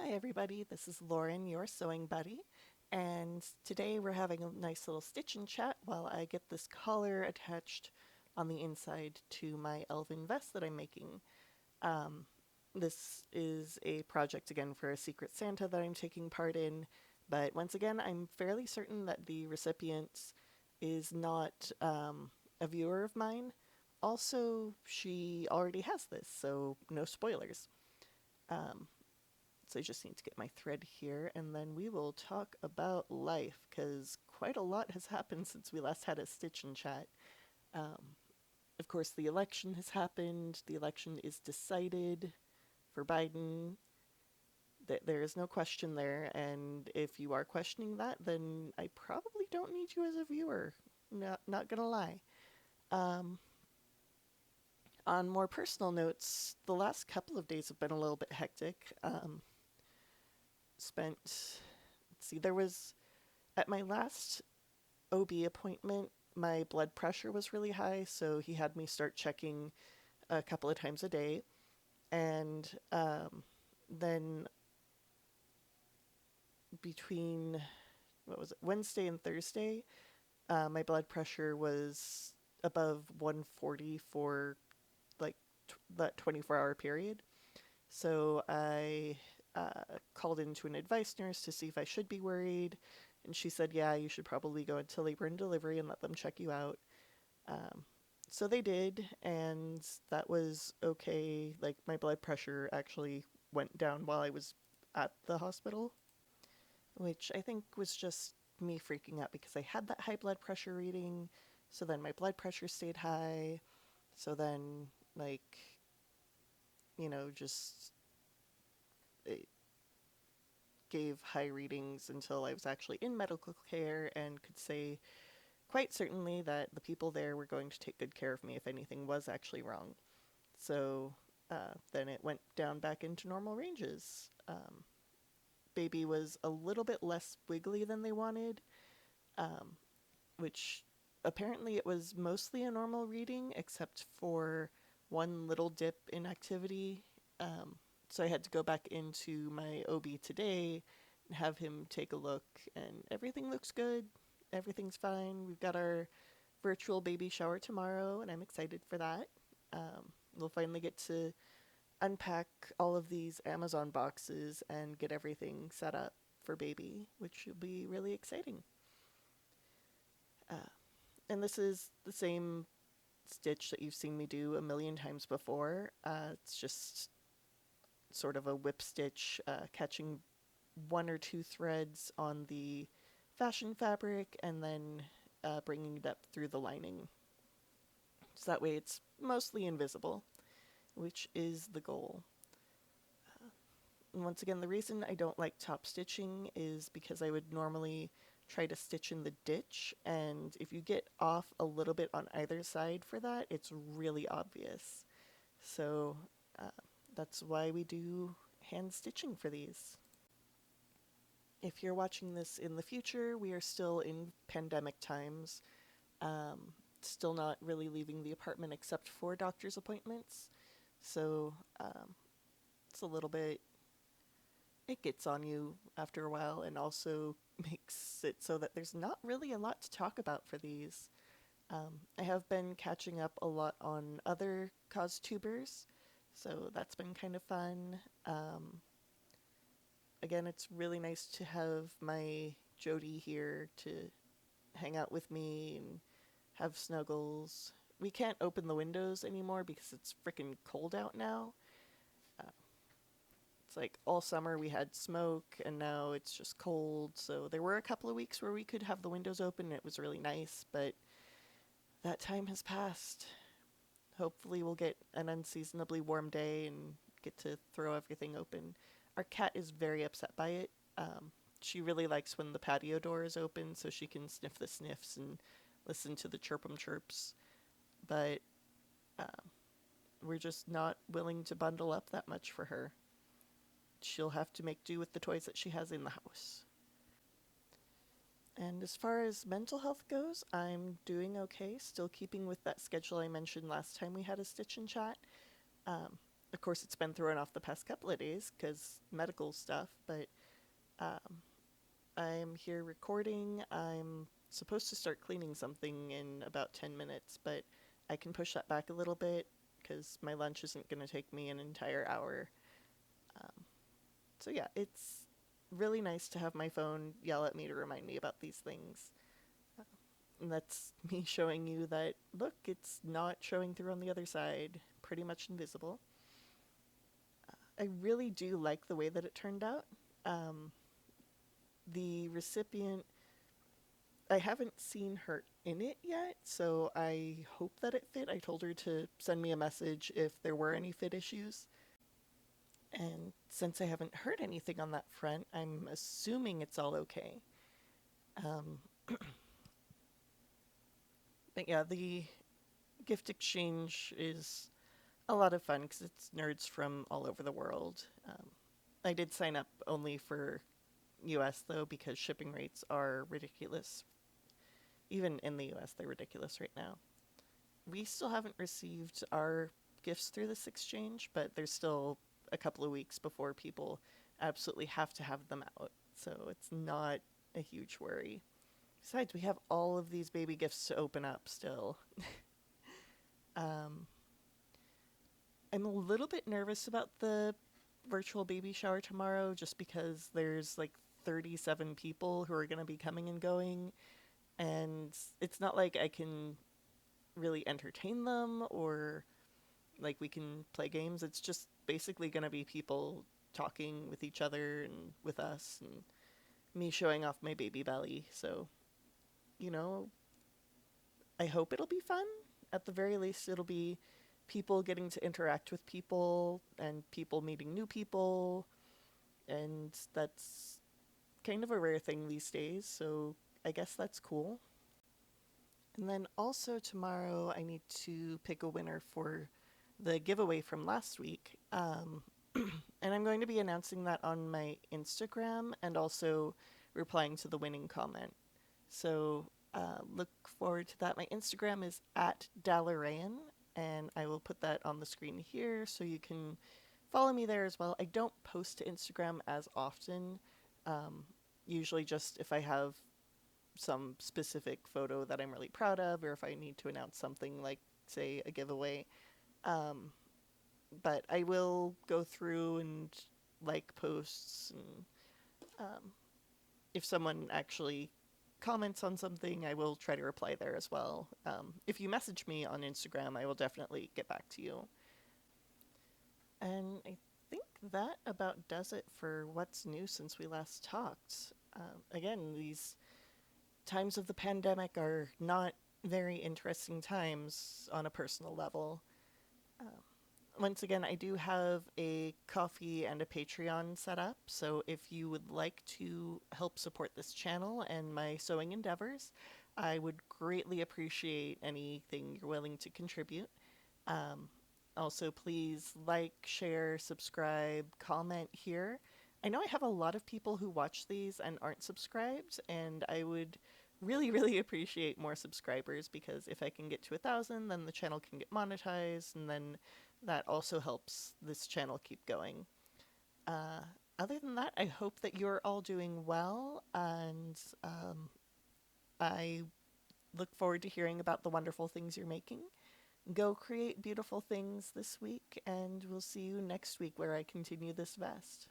Hi everybody, this is Lauren, your sewing buddy, and today we're having a nice little stitch and chat while I get this collar attached on the inside to my Elven vest that I'm making. Um, this is a project again for a Secret Santa that I'm taking part in, but once again, I'm fairly certain that the recipient is not a viewer of mine. Also, she already has this, so no spoilers. Um, so I just need to get my thread here, and then we will talk about life, because quite a lot has happened since we last had a stitch and chat. Um, of course, the election has happened. The election is decided for Biden. There is no question there, and if you are questioning that, then I probably don't need you as a viewer. Not gonna lie. Um, on more personal notes, the last couple of days have been a little bit hectic. Spent, let's see, there was at my last OB appointment, my blood pressure was really high, so he had me start checking a couple of times a day. And then between, what was it, Wednesday and Thursday, my blood pressure was above 140 for like that 24-hour period. So I called into an advice nurse to see if I should be worried. And she said, yeah, you should probably go into labor and delivery and let them check you out. Um, so they did, and that was okay. Like, my blood pressure actually went down while I was at the hospital, which I think was just me freaking out because I had that high blood pressure reading. So then my blood pressure stayed high. So then, like, just it gave high readings until I was actually in medical care and could say quite certainly that the people there were going to take good care of me if anything was actually wrong. So then it went down back into normal ranges. Baby was a little bit less wiggly than they wanted, um, which apparently it was mostly a normal reading except for one little dip in activity. So I had to go back into my OB today and have him take a look, and everything looks good. Everything's fine. We've got our virtual baby shower tomorrow, and I'm excited for that. We'll finally get to unpack all of these Amazon boxes and get everything set up for baby, which will be really exciting. Uh, and this is the same stitch that you've seen me do a million times before. It's just sort of a whip stitch, catching one or two threads on the fashion fabric and then bringing it up through the lining. So that way it's mostly invisible, which is the goal. And once again, the reason I don't like top stitching is because I would normally try to stitch in the ditch, and if you get off a little bit on either side for that, it's really obvious. So uh, that's why we do hand stitching for these. If you're watching this in the future, we are still in pandemic times. Still not really leaving the apartment except for doctor's appointments. So it's a little bit, it gets on you after a while and also makes it so that there's not really a lot to talk about for these. I have been catching up a lot on other CosTubers, so that's been kind of fun. Again, it's really nice to have my Jody here to hang out with me and have snuggles. We can't open the windows anymore because it's freaking cold out now. Uh, it's like all summer we had smoke and now it's just cold. So there were a couple of weeks where we could have the windows open and it was really nice, but that time has passed. Hopefully we'll get an unseasonably warm day and get to throw everything open. Our cat is very upset by it. She really likes when the patio door is open so she can sniff the sniffs and listen to the chirpum chirps. But um, we're just not willing to bundle up that much for her. She'll have to make do with the toys that she has in the house. And as far as mental health goes, I'm doing okay, still keeping with that schedule I mentioned last time we had a stitch and chat. Um, Of course, it's been thrown off the past couple of days because medical stuff, but um, I'm here recording. I'm supposed to start cleaning something in about 10 minutes, but I can push that back a little bit because my lunch isn't going to take me an entire hour. Um, so, yeah, it's really nice to have my phone yell at me to remind me about these things. And that's me showing you that, look, it's not showing through on the other side, pretty much invisible. I really do like the way that it turned out. Um, the recipient, I haven't seen her in it yet, so I hope that it fit. I told her to send me a message if there were any fit issues. And since I haven't heard anything on that front, I'm assuming it's all okay. Um, but yeah, the gift exchange is a lot of fun because it's nerds from all over the world. I did sign up only for US though because shipping rates are ridiculous. Even in the US, they're ridiculous right now. We still haven't received our gifts through this exchange, but there's still a couple of weeks before people absolutely have to have them out. So it's not a huge worry. Besides, we have all of these baby gifts to open up still. um, I'm a little bit nervous about the virtual baby shower tomorrow just because there's like 37 people who are going to be coming and going. And it's not like I can really entertain them or like we can play games. It's just basically going to be people talking with each other and with us and me showing off my baby belly. So, you know, I hope it'll be fun. At the very least, it'll be people getting to interact with people and people meeting new people. And that's kind of a rare thing these days. So I guess that's cool. And then also tomorrow, I need to pick a winner for the giveaway from last week. And I'm going to be announcing that on my Instagram and also replying to the winning comment. So look forward to that. My Instagram is at Dallarayan, and I will put that on the screen here so you can follow me there as well. I don't post to Instagram as often, um, usually just if I have some specific photo that I'm really proud of, or if I need to announce something like, say, a giveaway. Um, but I will go through and like posts, and if someone actually comments on something, I will try to reply there as well. If you message me on Instagram, I will definitely get back to you. And I think that about does it for what's new since we last talked. Again, these times of the pandemic are not very interesting times on a personal level. Um, Once again, I do have a Coffee and a Patreon set up, so if you would like to help support this channel and my sewing endeavors, I would greatly appreciate anything you're willing to contribute. Um, Also, please like, share, subscribe, comment here. I know I have a lot of people who watch these and aren't subscribed, and I would really, really appreciate more subscribers because if I can get to 1,000, then the channel can get monetized, and then that also helps this channel keep going. Uh, Other than that, I hope that you're all doing well, and I look forward to hearing about the wonderful things you're making. Go create beautiful things this week, and we'll see you next week where I continue this vest.